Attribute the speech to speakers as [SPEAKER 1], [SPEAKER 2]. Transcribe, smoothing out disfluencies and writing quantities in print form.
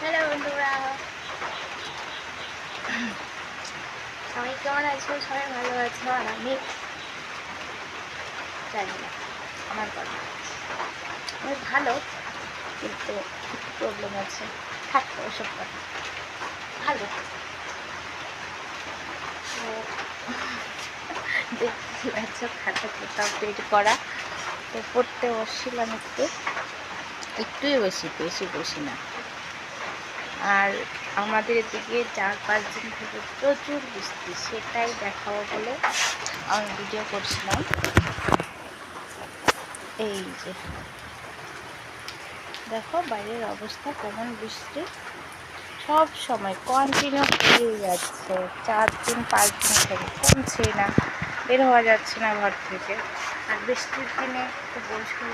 [SPEAKER 1] Hello বন্ধুরা, সবাই কেমন আছো? সবাই ভালো আছো? আর আমি জানি না, আমার কথা আমি ভালো, কিন্তু প্রবলেম আছে। থাকতো ওসব কথা, ভালো দেখতে পাচ্ছ খাতা কোথাও পেট করা। তো পড়তে বসছিলাম একটুই বেশি বসি না। আর আমাদের এদিকে 4-5 দিন থেকে প্রচুর বৃষ্টি, সেটাই দেখাবো বলে আমি ভিডিও করছিলাম। এই যে দেখো বাইরের অবস্থা কেমন, বৃষ্টি সব সময় কন্টিনিউ হয়ে যাচ্ছে। 4-5 দিন থেকে কমছেই না, বের হওয়া যাচ্ছে না ঘর থেকে। আর বৃষ্টির দিনে তো বলছি